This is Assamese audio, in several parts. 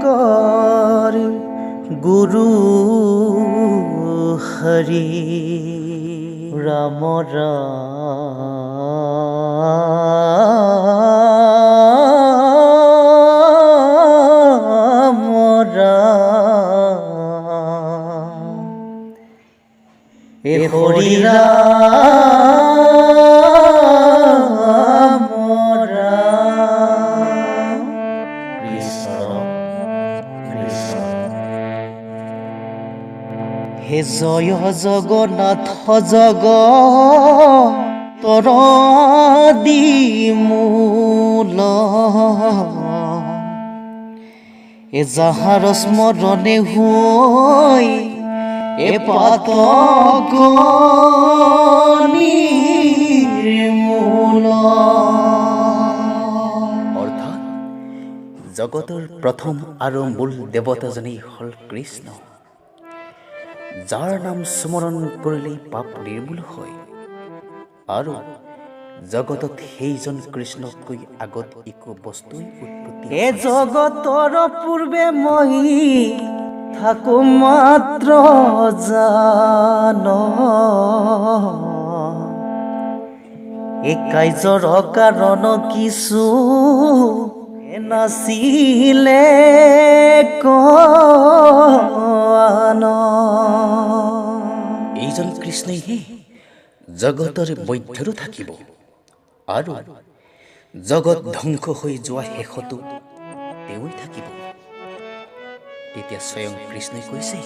শংকৰ গুৰু হৰি ৰাম ৰাম ৰাম এ হৰি ৰাম ৰাম কৃষ্ণ কৃষ্ণ হে জয় জগন্নাথ জগতৰ দিমূল এ যাহাৰ স্মৰণে হৈ এ পাতক নিৰ্মূল অৰ্থাৎ জগতৰ প্ৰথম আৰু মূল দেৱতাজনেই হ'ল কৃষ্ণ, যাৰ নাম স্মৰণ কৰিলেই পাপ নিৰ্মূল হয়। আৰু জগতত সেইজন কৃষ্ণতকৈ আগত একো বস্তুই উৎপত্তি এ জগতৰ পূৰ্বে মই থাকো মাত্ৰ জান এই কাৰ্যৰ কাৰণ কিছু নাছিলে কোৱান এইজন কৃষ্ণইহে জগতৰ মধ্যৰো থাকিব আৰু জগত ধ্বংস হৈ যোৱা শেষতো তেওঁই থাকিব। তেতিয়া স্বয়ং কৃষ্ণই কৈছে,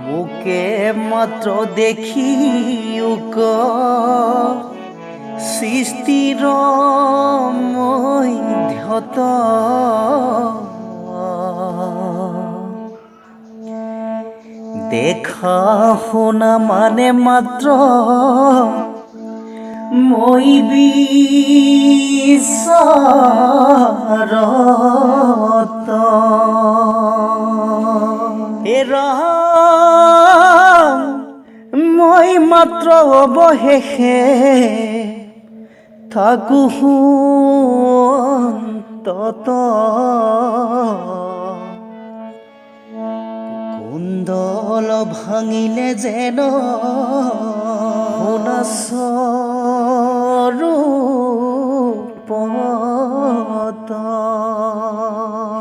মোকে মাত্ৰ দেখিওক সৃষ্টিৰ মধ্যত দেখা শুনা মানে মাত্ৰ মই বিচাৰত হে ৰাম মই মাত্ৰ অৱশেষে থাকো অন্তত কুণ্ডল ভাঙিলে যেন সোণা স্বৰূপত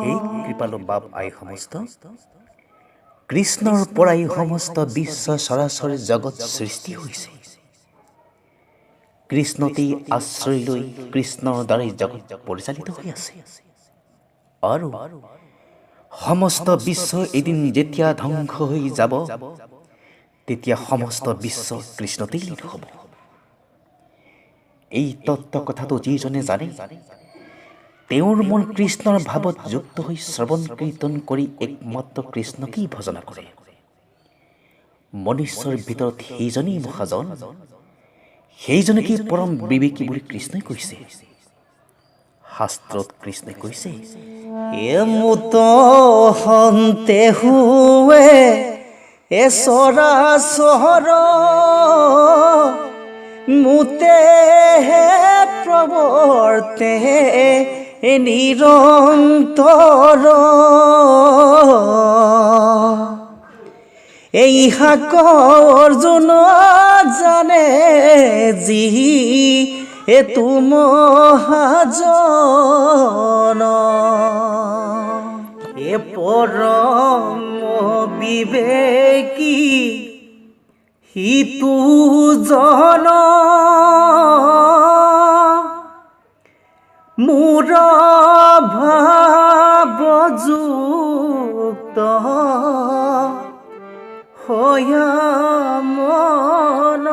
হে কৃপালু বাপ আই সমস্ত কৃষ্ণৰ পৰাই সমস্ত বিশ্ব চৰাচৰ জগত সৃষ্টি হৈছে। কৃষ্ণতেই আশ্ৰয় লৈ কৃষ্ণৰ দ্বাৰাই জগত পৰিচালিত হৈ আছে। আৰু সমস্ত বিশ্ব এদিন যেতিয়া ধ্বংস হৈ যাব তেতিয়া সমস্ত বিশ্ব কৃষ্ণতেই লীন হ'ব। এই তত্ত্ব কথাটো যিজনে জানে তেওঁৰ মন কৃষ্ণৰ ভাৱত যুক্ত হৈ শ্ৰৱণ কীৰ্তন কৰি একমাত্ৰ কৃষ্ণকেই ভজনা কৰে। মনুষ্যৰ ভিতৰত সেইজনেই মহাজন, সেইজনেকেই পৰম বিবেকী বুলি কৃষ্ণই কৈছে। শাস্ত্ৰত কৃষ্ণই কৈছে, এ মুত হন্তে হুৱে এ চৰাচৰ মুতে প্ৰৱৰ্তে নিৰন্তৰ এই হাক অৰ্জুন জানে যি এ তুম মহাজন এ পৰম বিবেকী হিতু জন মোৰ ভাৱযুক্ত হয়া মন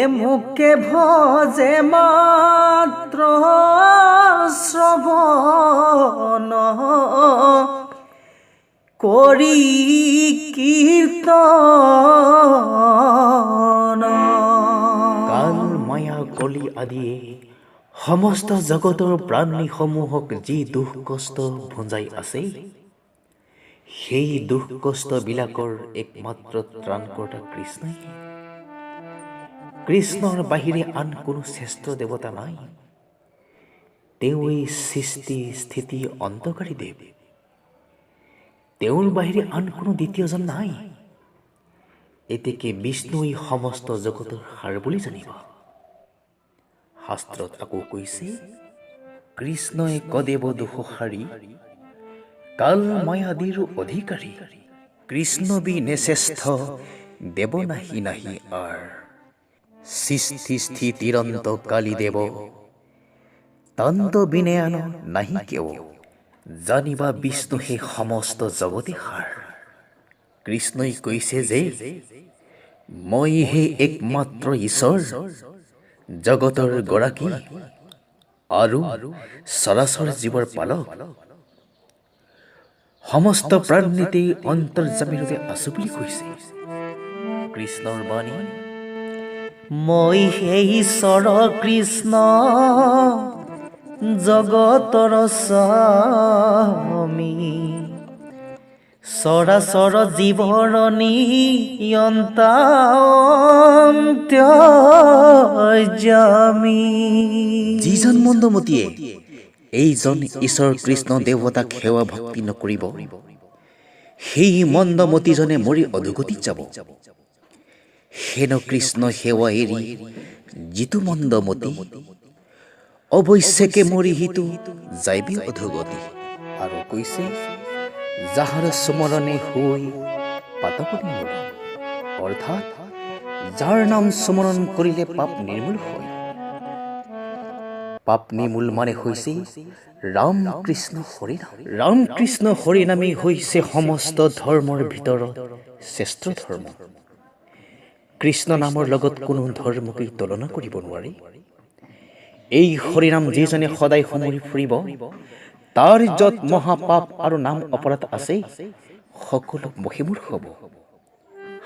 এ মোকে ভজে মাত্ৰ শ্ৰৱণ কৰি কীৰ্তন কাল মায়া কলি আদিয়ে সমস্ত জগতৰ প্ৰাণীসমূহক যি দুখ কষ্ট ভুঞ্জাই আছে সেই দুখ কষ্টবিলাকৰ একমাত্ৰ ত্ৰাণকৰ্তা কৃষ্ণই। কৃষ্ণৰ বাহিৰে আন কোনো শ্ৰেষ্ঠ দেৱতা নাই। তেওঁৱেই সৃষ্টি স্থিতি অন্তকাৰী দেৱ। তেওঁৰ বাহিৰে আন কোনো দ্বিতীয়জন নাই। এতেকে বিষ্ণুই সমস্ত জগতৰ সাৰ বুলি জানিব। শাস্ত্ৰত আকৌ কৈছে, কৃষ্ণই কদেৱ দুঃসাৰী, কাল মায়াদিৰ অধিকাৰী। কৃষ্ণ বিনে শ্ৰেষ্ঠ দেৱ নাহি নাহি আৰ। সৃষ্টি স্থিতিৰন্ত কালী দেৱ, তান্ত বিনে আন নাহি কেও। জানিবা বিষ্ণু হে সমস্ত জগতে সাৰ। কৃষ্ণই কৈছে যে, মই হে একমাত্ৰ ঈশ্বৰ, জগতৰ গৰাকী আৰু চৰাচৰ জীৱৰ পালক। সমস্ত প্ৰাণীতেই অন্তৰ্যামীৰূপে আছো বুলি কৈছে কৃষ্ণৰ বাণী। মই হে ঈশ্বৰ কৃষ্ণ, জগতৰ স্বামী। চৰাচৰ জীৱৰ নিয়ন্তা অন্তৰ্যামী। যিজন মন্দমতীয়ে এইজন ঈশ্বৰ কৃষ্ণ দেৱতাক সেৱা ভক্তি নকৰিব, সেই মন্দমতীজনে মৰি অধোগতিত যাব। হেন কৃষ্ণ সেৱা এৰি যিটো মন্দমতী, অৱশ্যেকে মৰি সিটো যাইবি অধোগতি। আৰু কৈছে, যাহাৰ স্মৰণে হৈ পাতক নিৰ্মূল। অৰ্থাৎ যাৰ নাম স্মৰণ কৰিলে পাপ নিৰ্মূল হয়। পাপ নিৰ্মূল মানে হৈছে ৰাম কৃষ্ণ হৰি নাম। ৰাম কৃষ্ণ হৰি নামেই হৈছে সমস্ত ধৰ্মৰ ভিতৰত শ্ৰেষ্ঠ ধৰ্ম। কৃষ্ণ নামৰ লগত কোনো ধৰ্মকেই তুলনা কৰিব নোৱাৰি। এই হৰিনাম যিজনে সদায় সামৰি ফুৰিব, তাৰ য'ত মহাপাপ আৰু নাম অপৰাধ আছে, সকলো মহিমূৰ হ'ব।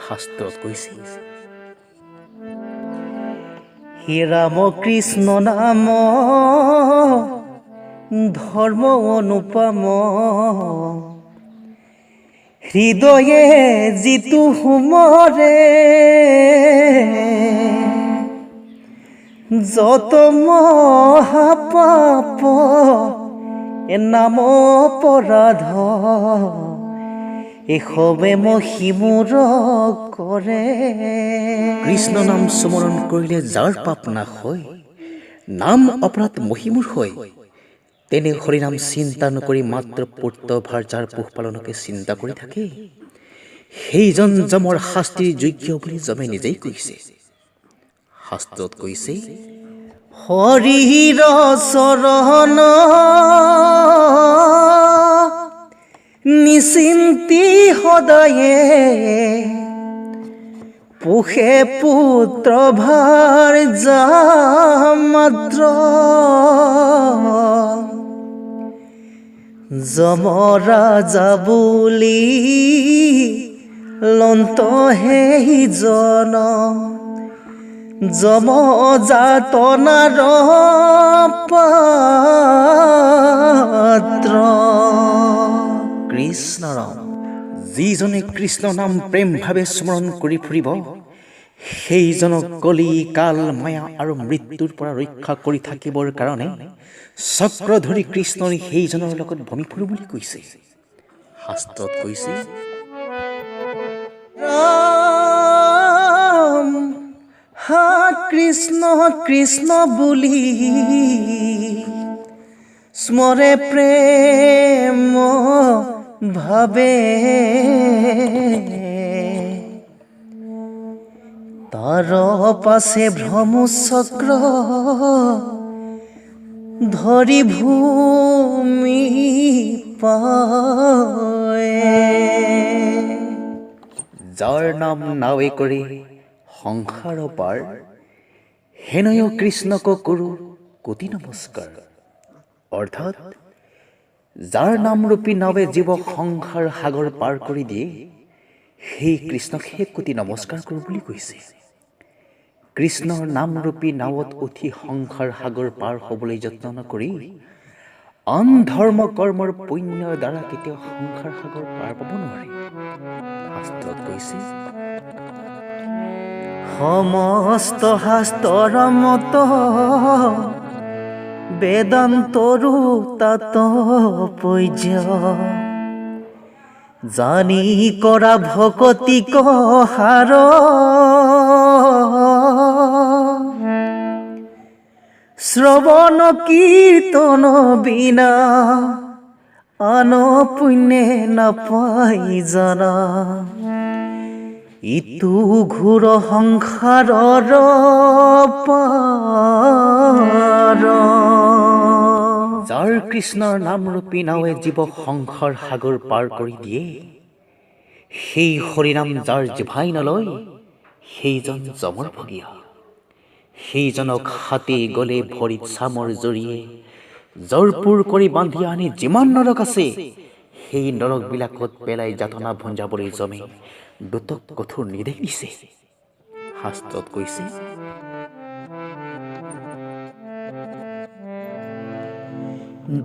শাস্ত্ৰত কৈছে, হে ৰাম কৃষ্ণ নাম ধৰ্ম অনুপম, হৃদয়ে যিটো সুমৰে, যত মহাপাপ নাম অপৰাধ, এসবে মহিমূৰ কৰে। কৃষ্ণ নাম স্মৰণ কৰিলে যাৰ পাপ নাশ হয়, নাম অপৰাধ মহিমূৰ হয়, তেনে হৰিনাম চিন্তা নকৰি মাত্ৰ পুত্ৰ ভাৰ্যাৰ পোহপালনকে চিন্তা কৰি থাকে, সেইজন যমৰ শাস্তিৰ যোগ্য বুলি যমে নিজেই কৈছে। শাস্ত্ৰত কৈছে, হৰিৰ চৰণ নিচিন্তি সদায়ে, পোষে পুত্ৰ ভাৰ্যা মাত্ৰ, যমৰাজা বুলি লন্ত সেইজন, যম যাতনাৰ পাত্ৰ। কৃষ্ণ ৰাম, যিজনে কৃষ্ণ নাম প্ৰেম ভাৱে স্মৰণ কৰি ফুৰিব, সেইজনক কলি কাল মায়া আৰু মৃত্যুৰ পৰা ৰক্ষা কৰি থাকিবৰ কাৰণে চক্ৰ ধৰি কৃষ্ণই সেইজনৰ লগত ভ্ৰমি ফুৰো বুলি কৈছে। শাস্ত্ৰত কৈছে, ৰাম হা কৃষ্ণ কৃষ্ণ বুলি স্মৰে প্ৰেম ভাৱে, তাৰ পাছে ভ্ৰমু চক্ৰ ধৰি ভূমি পায়। যাৰ নাম নাৱে কৰি সংসাৰ পাৰ, হেনয় কৃষ্ণক কৰো কোটি নমস্কাৰ। অৰ্থাৎ যাৰ নামৰূপী নাৱে জীৱক সংসাৰ সাগৰ পাৰ কৰি দিয়ে, সেই কৃষ্ণক হে কোটি নমস্কাৰ কৰো বুলি কৈছে। কৃষ্ণৰ নামৰূপী নাৱত উঠি সংসাৰ সাগৰ পাৰ হ'বলৈ যত্ন নকৰি আন ধৰ্ম কৰ্মৰ পুণ্যৰ দ্বাৰা কেতিয়াও সংসাৰ সাগৰ পাৰ পাব নোৱাৰে। শাস্ত্ৰত কৈছে, সমস্ত শাস্ত্ৰৰ মত বেদান্তৰো তাৎপৰ্য জানি কৰা ভকতি কহাৰ শ্ৰৱণ কীৰ্তন বিনা আন পুণ্যে নাপাই জানা ইটো ঘোৰ সংসাৰৰ পাৰ যাৰ কৃষ্ণৰ নাম ৰূপী নাৱে জীৱক সংসাৰ সাগৰ পাৰ কৰি দিয়ে সেই হৰিনাম যাৰ জিভাই নলয় সেইজন যমৰ ভগীয়া সেইজনক হাতী গলে ভৰিত চামৰ জৰিয়ে জৰপুৰ কৰি বান্ধি আনি যিমান নৰক আছে সেই নৰকবিলাকত পেলাই যাতনা ভঞ্জাবলৈ জমে দুতক কঠোৰ নিৰ্দেশ দিছে শাস্ত্ৰত কৈছে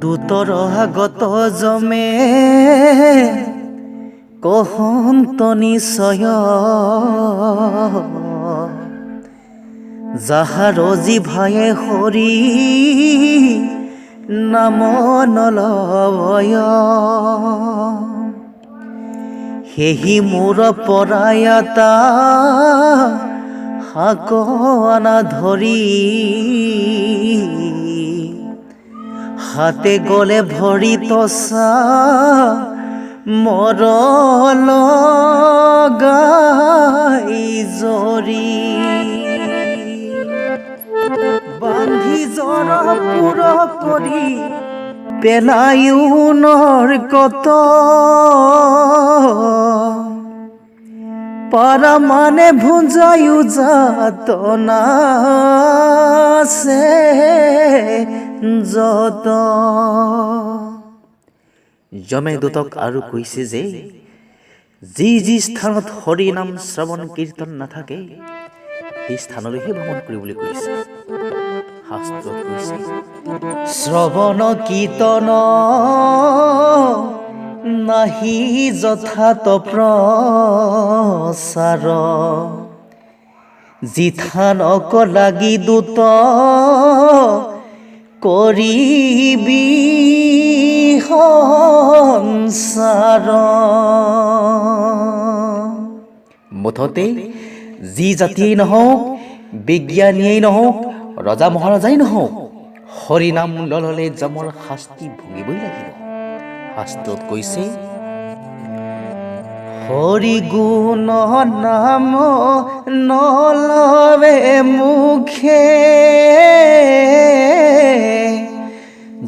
দূতৰ আগত জমে কহন্ত নিশ্চয় যাহাৰ জিভায়ে হৰি নাম নলয় সেহি মোৰ পৰায়তা হাকনা ধৰি হাতে গলে ভৰি তচা মৰ লগাই জৰি বান্ধি জৰপুৰ কৰি পেলায়ো নৰকত পাৰা মানে ভুঞ্জায়ো যাতনা আছে যত যমে দূতক আৰু কৈছে যে যি যি স্থানত হৰি নাম শ্ৰৱণ কীৰ্তন নাথাকে সেই স্থানলৈহে ভ্ৰমণ কৰিবলৈ কৈছে শাস্ত্ৰত কৈছে শ্ৰৱণ কীৰ্তন নাহি যথাত প্ৰচাৰ জিথানক লাগি দূত কৰিবি সংসাৰ মুঠতে যি জাতিয়েই নহওক বিজ্ঞানীয়েই নহওক ৰজা মহাৰজাই নহওক হৰিনাম লললে যমৰ শাস্তি ভুগিবই লাগিব শাস্ত্ৰত কৈছে হৰি গুণ নাম নলবে মুখে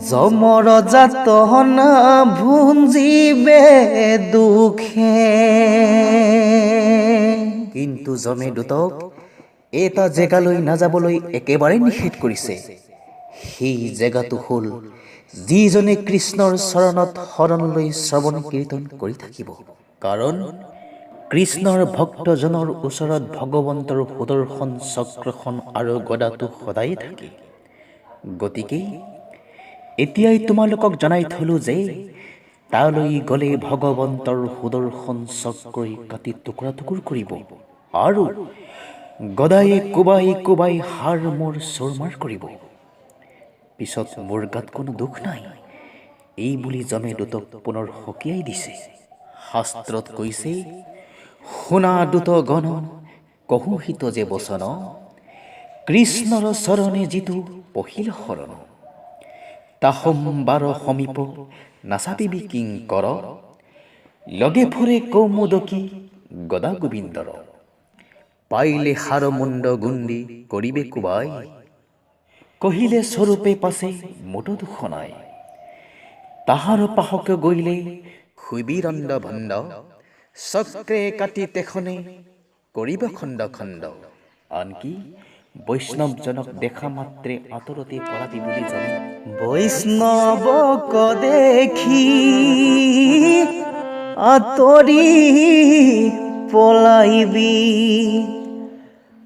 যমৰ যাতনা ভুঞ্জিবে দুখে কিন্তু যমে দূতক এটা জেগালৈ নাযাবলৈ একেবাৰে নিষেধ কৰিছে সেই জেগাটো হ'ল যিজনে কৃষ্ণৰ চৰণত শৰণ লৈ শ্ৰৱণ কীৰ্তন কৰি থাকিব কাৰণ কৃষ্ণৰ ভক্তজনৰ ওচৰত ভগৱন্তৰ সুদৰ্শন চক্ৰখন আৰু গদাটো সদায় থাকে গতিকে এতিয়াই তোমালোকক জনাই থলো যে তালৈ গলে ভগৱন্তৰ সুদৰ্শন চক্ৰই কাটি টুকুৰা টুকুৰ কৰিব আৰু গদায়ে কোবাই কোবাই হাৰ মোৰ চোৰমাৰ কৰিব পিছত মোৰ গাত কোনো দুখ নাই এই বুলি যমে দূতক পুনৰ সকীয়াই দিছে শাস্ত্ৰত কৈছে শুনা দূত গণ কহু হিত যে বচন কৃষ্ণৰ চৰণে যিটো পহিল শৰণ তাহম বাৰ সমীপ নাচাপিবি কিংকৰ লগে ফুৰে কৌমুদকী গদা গোবিন্দৰ পাইলে হাৰ মুণ্ড গুণ্ডি কৰিবে কোবাই কহিলে স্বৰূপে পাছে মোট দুখ নাই তাহাৰ পাহক গৈলে সুবিৰণ্ড ভণ্ড চক্ৰে কাটি তেখনে কৰিব খণ্ড খণ্ড আনকি বৈষ্ণৱজনক দেখা মাত্ৰে আঁতৰতে পলাবি বুলি জানে বৈষ্ণৱক দেখি আঁতৰি পলাইবি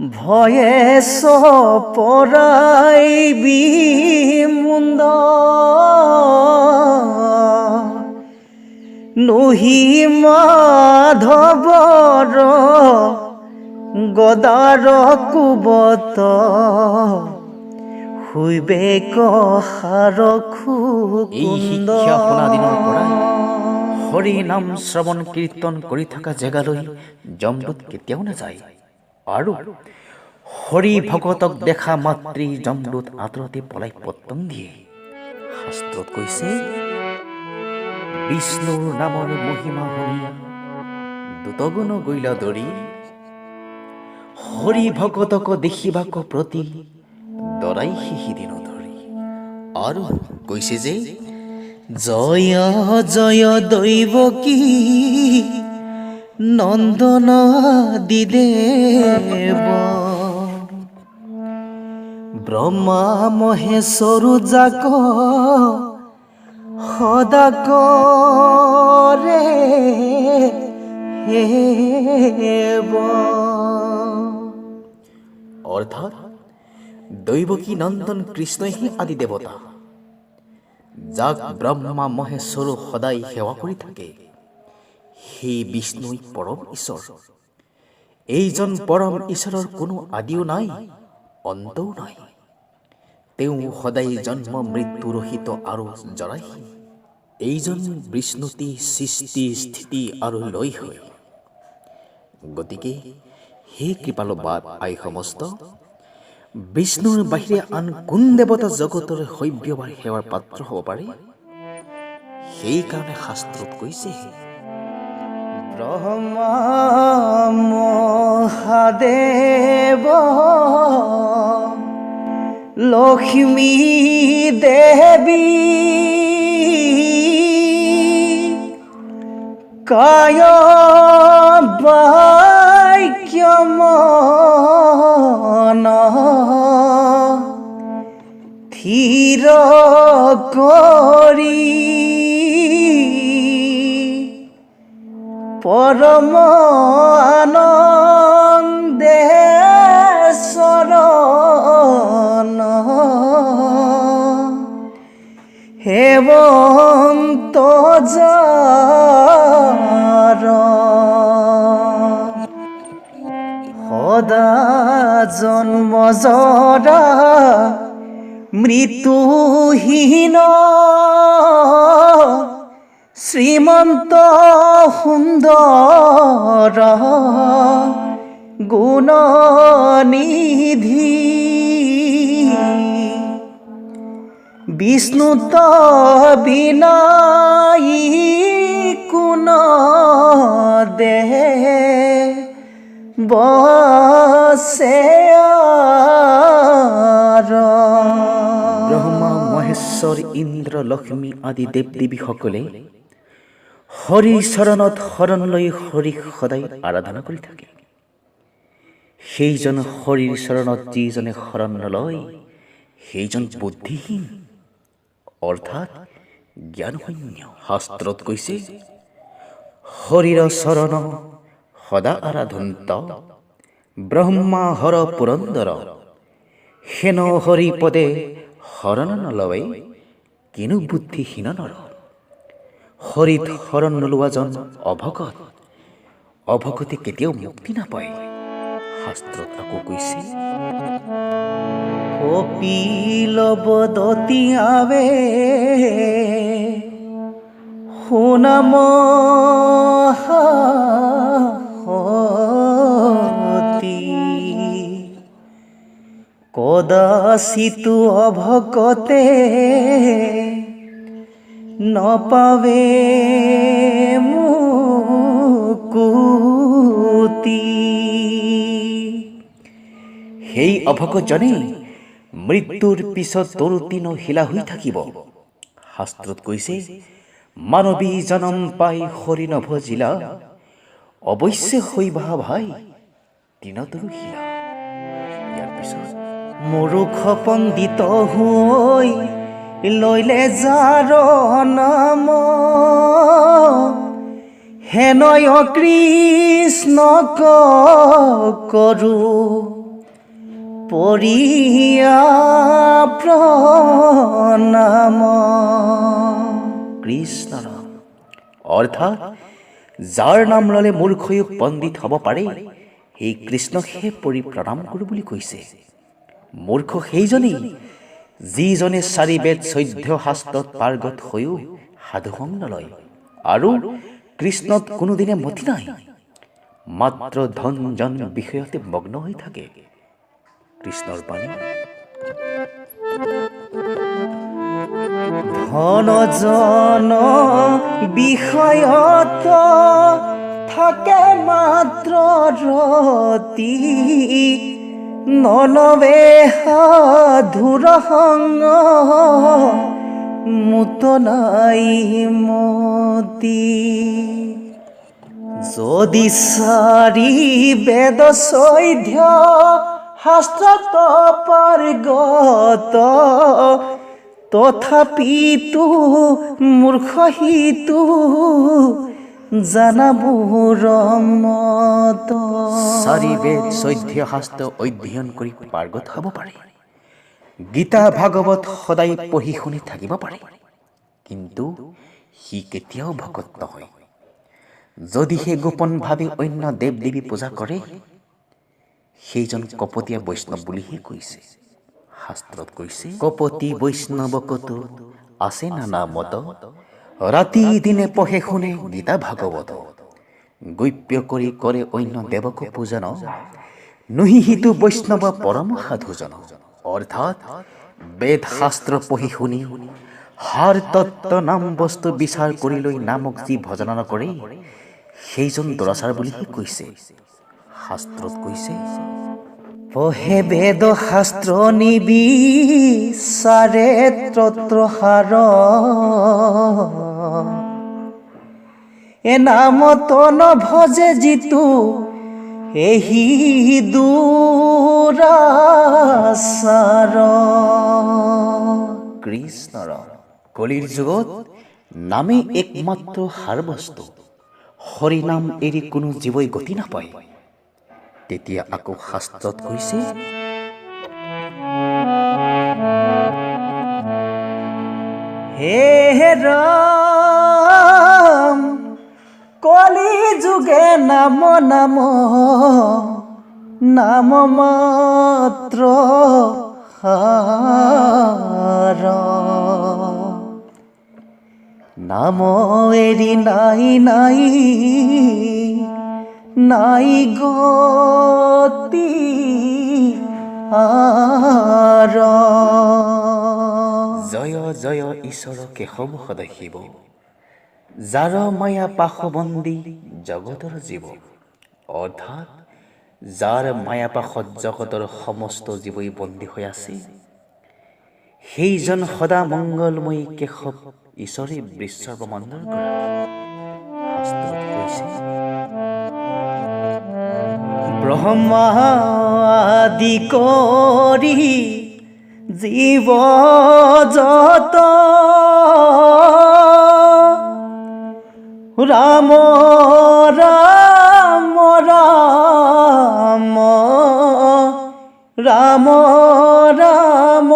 ভয়ে পৰাইবি মুণ্ড নুহি মাধৱৰ গদাৰ কুবত খুবে কহাৰ এই শিক্ষা শুনা দিনৰ পৰাই হৰি নাম শ্ৰৱণ কীৰ্তন কৰি থকা জেগালৈ যমদূত কেতিয়াও নাযায় আৰু হৰি ভগতক দেখা মাত্ৰেই যমদূত আঁতৰতে পলাই পত্তন দিয়ে। শাস্ত্ৰত কৈছে বিষ্ণুৰ নামৰ মহিমা শুনি দুতগুণ গৈলা দৰি হৰি ভগতক দেখিবাক প্ৰতি দৰাই সিদিন ধৰি। আৰু কৈছে যে জয় জয় দৈৱকী নন্দন দিদেৱ ব্ৰহ্মা মহেশ্বৰ যাক সদা কৰে হেব। অৰ্থাৎ দৈৱকী নন্দন কৃষ্ণই আদি দেৱতা, যাক ব্ৰহ্মা মহেশ্বৰো সদায় সেৱা কৰি থাকে, সেই বিষ্ণুই পৰম ঈশ্বৰ। এইজন পৰম ঈশ্বৰৰ কোনো আদিও নাই, অন্তও নাই। তেওঁ সদায় জন্ম মৃত্যু ৰহিত আৰু জৰাহীন। এইজন বিষ্ণুতি সৃষ্টি স্থিতি আৰু লয় হয়। গতিকে হে কৃপালু বাপ আই সমস্ত, বিষ্ণুৰ বাহিৰে আন কোন দেৱতা জগতৰ সভ্য বা সেৱাৰ পাত্ৰ হ'ব পাৰে? সেইকাৰণে শাস্ত্ৰত কৈছে ব্ৰহ্মা মহাদেৱ লক্ষ্মী দেৱী কায় বাক্য মন থিৰ কৰি পৰম আনন্দে শৰণ হেমন্ত যাৰ সদা জন্ম জৰা মৃত্যুহীন শ্ৰীমন্ত সুন্দৰ গুণনিধি বিষ্ণুত বিনাই কোন দেহে বসে ব্ৰহ্মা মহেশ্বৰ ইন্দ্ৰ লক্ষ্মী আদি দেৱ দেৱীসকলে হৰিৰ চৰণত শৰণ লৈ হৰিক সদায় আৰাধনা কৰি থাকে। সেইজন হৰিৰ চৰণত যিজনে শৰণ নলয় সেইজন বুদ্ধিহীন অৰ্থাৎ জ্ঞানশূন্য। শাস্ত্ৰত কৈছে হৰিৰ চৰণ সদা আৰাধন্ত ব্ৰহ্মা হৰ পুৰন্দৰ হেন হৰি পদে শৰণ নলৱে কিনো বুদ্ধিহীন নৰ। হৰিত শৰণ নোলোৱাজন অভগত, অভগতে কেতিয়াও মুক্তি নাপায়। শাস্ত্ৰত আকৌ কৈছে কপিল বদতি আবে সুনাম কদাচিত অভকতে নপাবে মুকুতি। সেই অভকজনে মৃত্যুৰ পিছত তৰুতীৰ্ণ শিলা হৈ থাকিব। শাস্ত্ৰত কৈছে মানৱী জনম পাই হৰি নভজিলা অৱশ্যে হৈবা ভাই তৃণতৰু শিলা। ইয়াৰ পিছত মূৰ্খ পণ্ডিত হৈ লইলে যাৰ নাম হেনয় কৃষ্ণক কৰো পৰিয়া প্ৰণাম। কৃষ্ণ নাম অৰ্থাৎ যাৰ নাম ল'লে মূৰ্খয়ো পণ্ডিত হ'ব পাৰে, সেই কৃষ্ণকহে পৰি প্ৰণাম কৰোঁ বুলি কৈছে। মূৰ্খ সেইজনেই যিজনে 4 বেদ 14 শাস্ত্ৰত পাৰ্গত হৈও সাধু সংগ নলয় আৰু কৃষ্ণত কোনোদিনে মতি নাই, মাত্ৰ ধন জন বিষয়তে মগ্ন হৈ থাকে। কৃষ্ণৰ বাণী। ধন জন বিষয়ত থাকে মাত্ৰ ৰতি, নলবে সাধুৰ সংগ মুত নাই মতি। যদি 4 বেদ 14 শাস্ত্ৰত পাৰ্গত, তথাপিতো মূৰ্খ হিতু জানাবোৰ মত। 4 বেদ 14 শাস্ত্ৰ অধ্যয়ন কৰি পাৰ্গত হ'ব পাৰে, গীতা ভাগৱত সদায় পঢ়ি শুনি থাকিব পাৰে, কিন্তু সি কেতিয়াও ভকত নহয়। যদিহে গোপনভাৱে অন্য দেৱ দেৱী পূজা কৰে, সেইজন কপটীয়া বৈষ্ণৱ বুলিহে কৈছে। শাস্ত্ৰত কৈছে, কপটী বৈষ্ণৱকতো আছে নানা মত, ৰাতি দিনে পঢ়ে শুনে গীতা ভাগৱত। গৌপ্য কৰি কৰে অন্য দেৱক পূজন, নহিহিতো বৈষ্ণৱ পৰম সাধুজন। অৰ্থাৎ বেদ শাস্ত্ৰ পঢ়ি শুনি সাৰ তত্ত্ব নাম বস্তু বিচাৰ কৰি লৈ নামক যি ভজন নকৰে, সেইজন দুৰাচাৰ বুলিহে কৈছে। শাস্ত্ৰত কৈছে, পঢ়ে বেদ শাস্ত্ৰ নিবিচাৰে তত্ত্বসাৰ, এ নামত নভজে যিটো এহি দুৰাচাৰ। কৃষ্ণৰ কলিৰ যুগত নামে একমাত্ৰ সাৰ বস্তু। হৰি নাম এৰি কোনো জীৱই গতি নাপায়। তেতিয়া আকৌ শাস্ত্ৰত কৈছে, হে ৰাম কলি যুগে নাম নাম নাম মাত্ৰ সাৰ, নাম এৰি নাই নাই নাই গতি আৰ। জয় জয় ঈশ্বৰ কেশৱ সদাশিৱ, যাৰ মায়া পাশবন্দী জগতৰ জীৱ। অৰ্থাৎ যাৰ মায়া পাশত জগতৰ সমস্ত জীৱই বন্দী হৈ আছে, সেইজন সদা মংগলময়ী কেশৱ ঈশ্বৰে বিশ্বৰ ব্ৰহ্মাণ্ডৰ গৰাকী। ব্ৰহ্মা আদি কৰি জীৱ যত, ৰাম ৰাম ৰাম ৰাম ৰাম,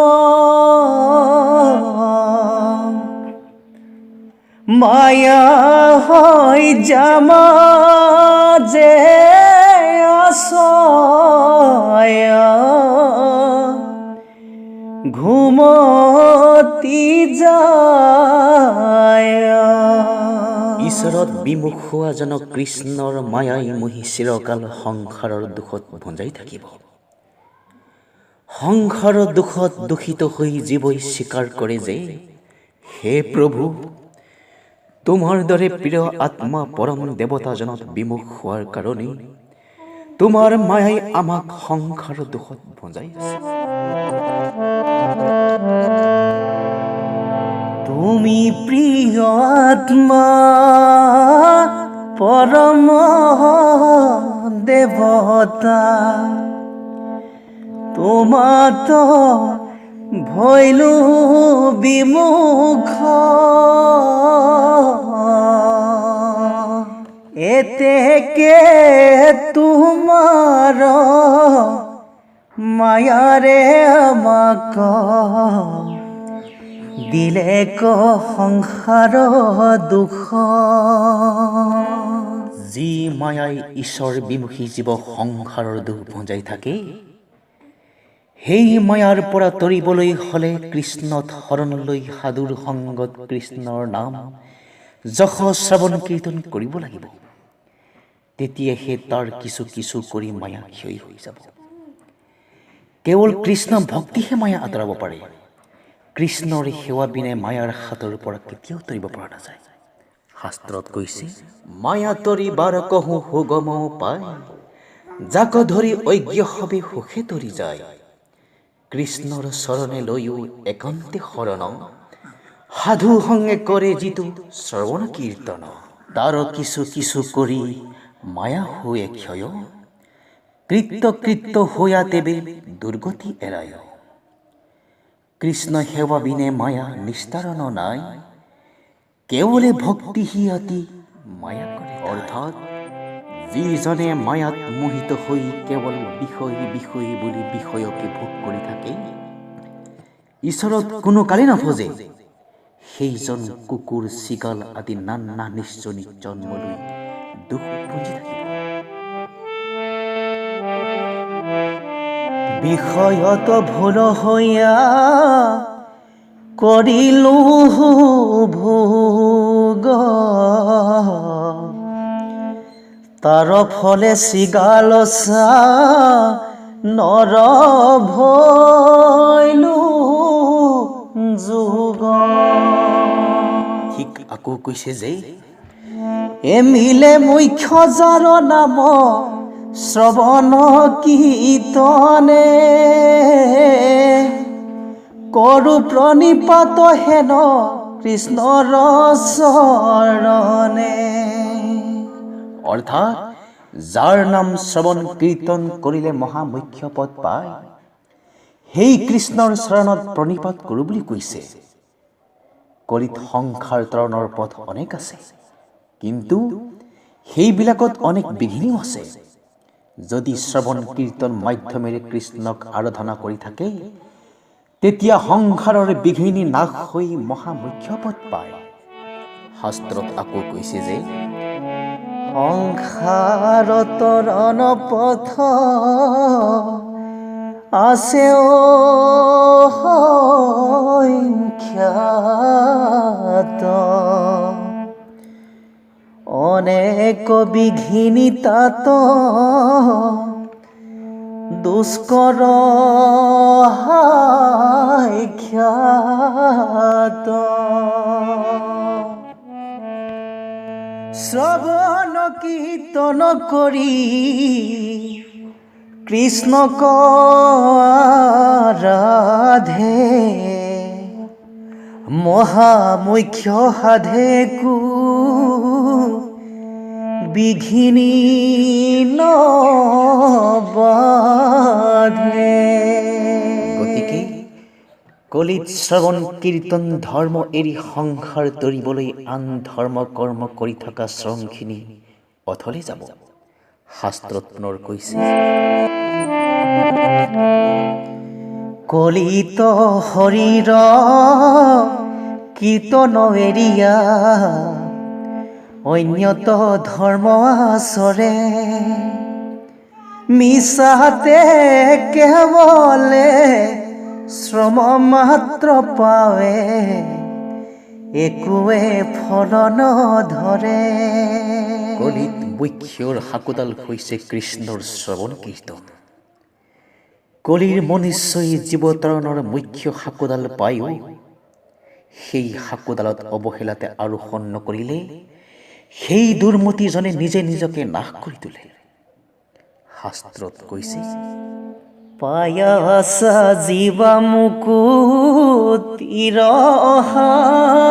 মায়া হয় জামা যে আশয়, ঘুমতি যায়। ঈশ্বৰত বিমুখ হোৱা জনক কৃষ্ণৰ মায়াই মোহি চিৰকাল সংসাৰৰ দুখত ভঞ্জাই থাকিব। সংসাৰৰ দুখত দূষিত হৈ জীৱই স্বীকাৰ কৰে যে, হে প্ৰভু, তোমাৰ দৰে প্ৰিয় আত্মা পৰম দেৱতাজনত বিমুখ হোৱাৰ কাৰণে তোমাৰ মায়াই আমাক সংসাৰৰ দুখত ভঞ্জাই আছে। তুমি প্ৰিয় আত্মা পৰম দেৱতা, তোমাত ভৈলো বিমুখ, এতেকে তোমাৰ মায়াৰে আমাক দিলে ক সংসাৰ দুখ। যি মায়াই ঈশ্বৰ বিমুখী জীৱ সংসাৰৰ দুখ ভঞ্জাই থাকে, সেই মায়াৰ পৰা তৰিবলৈ হলে কৃষ্ণত শৰণ লৈ সাধুৰ সংগত কৃষ্ণৰ নাম যশ শ্ৰৱণ কীৰ্তন কৰিব লাগিব। তেতিয়াহে তাৰ কিছু কিছু কৰি মায়া ক্ষয় হৈ যাব। কেৱল কৃষ্ণ ভক্তিহে মায়া আঁতৰাব পাৰে। কৃষ্ণৰ সেৱা বিনে মায়াৰ হাতৰ পৰা কেতিয়াও তৰিব পৰা নাযায়। শাস্ত্ৰত কৈছে, মায়া তৰিবাৰ কহো সুগম পায়, যাক ধৰি অজ্ঞ হবে সুখে তৰি যায়। কৃষ্ণৰ চৰণে লৈও একান্তে শৰণ, সাধু সংগে কৰে যিটো শ্ৰৱণ কীৰ্তন। তাৰ কিছু কিছু কৰি মায়া হোৱে ক্ষয়, কৃত্য কৃত্য হোয়া তেবে দুৰ্গতি এৰায়। কৃষ্ণ সেৱা বিনে মায়া নিস্তাৰণ নাই, কেৱলে ভক্তি হি অতি মায়া কৰে। অৰ্থাৎ যিজনে মায়াত মোহিত হৈ কেৱল বিষয় বিষয় বুলি বিষয়কে ভোগ কৰি থাকে, ঈশ্বৰত কোনো কালে নভজে, সেইজন কুকুৰ চিকাল আদি নানা নিশ্চনি জন্ম লৈ দুখ পুঞ্জি থাকিব। বিষয়ত ভুল হইয়া কৰিলো ভোগ, তাৰ ফলে চিগালচা নৰ ভৈলো যোগ। ঠিক আকৌ কৈছে যে, এমিলে মুখ্য যাৰ নাম শ্ৰৱণ কীৰ্তনে, কৰো প্ৰণিপাত হেন কৃষ্ণৰ চৰণে। অৰ্থাৎ যাৰ নাম শ্ৰৱণ কীৰ্তন কৰিলে মহামুখ্য পদ পায়, সেই কৃষ্ণৰ চৰণত প্ৰণিপাত কৰো বুলি কৈছে। কলিত সংসাৰ তৰণৰ পথ অনেক আছে, কিন্তু সেইবিলাকত অনেক বিঘিনিও আছে। যদি শ্ৰৱণ কীৰ্তন মাধ্যমেৰে কৃষ্ণক আৰাধনা কৰি থাকে, তেতিয়া সংসাৰৰ বিঘিনি নাশ হৈ মহামুখ্য পদ পায়। শাস্ত্ৰত আকৌ কৈছে যে, সংসাৰ তৰণ পথ আছে অসংখ্যাত, অনেক বিঘিনি তাত দুষ্কৰ খ্যাত। শ্ৰৱণ কীৰ্তন কৰি কৃষ্ণক আৰাধে, মহামুখ্য সাধে কো বিঘিনি নবাধে। গতিকে কলিত শ্ৰৱণ কীৰ্তন ধৰ্ম এৰি সংসাৰ তৰিবলৈ আন ধৰ্ম কৰ্ম কৰি থকা শ্ৰমখিনি অথলে যাব। শাস্ত্ৰত পুনৰ কৈছে, কলিত শৰীৰ কীৰ্তন এৰিয়া, অন্যত ধৰ্ম আচৰে, মিছাতে কেৱলে শ্ৰম মাত্ৰ পাৱে, একোৱে ফল নধৰে। কলিত মুখ্যৰ সাকোডাল হৈছে কৃষ্ণৰ শ্ৰৱণ কীৰ্তন। কলিৰ মনুষ্যই জীৱতৰণৰ মুখ্য সাকোডাল পায়ো সেই সাকোডালত অৱহেলাতে আৰোহণ নকৰিলে, সেই দুৰ্মতিজনে নিজে নিজকে নাশ কৰি তোলে। শাস্ত্ৰত কৈছে, পায়াসা জীৱা মুকুতিৰ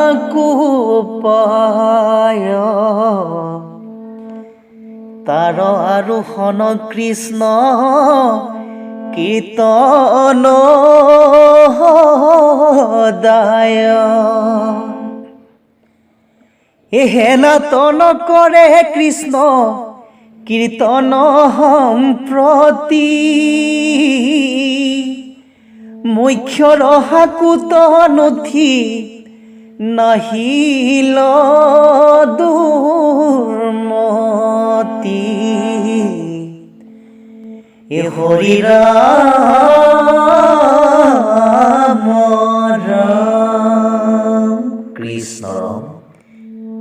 সাকোপায়, তাৰ আৰোহণ কৃষ্ণ কীৰ্তন দায়। হেনাতন কৰে কৃষ্ণ কীৰ্তন সম্প্ৰতি, মুখ্যৰ সাকোত নথি নাহিল দুৰ্মতি। এ হৰি ৰাম কৃষ্ণ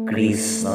কৃষ্ণ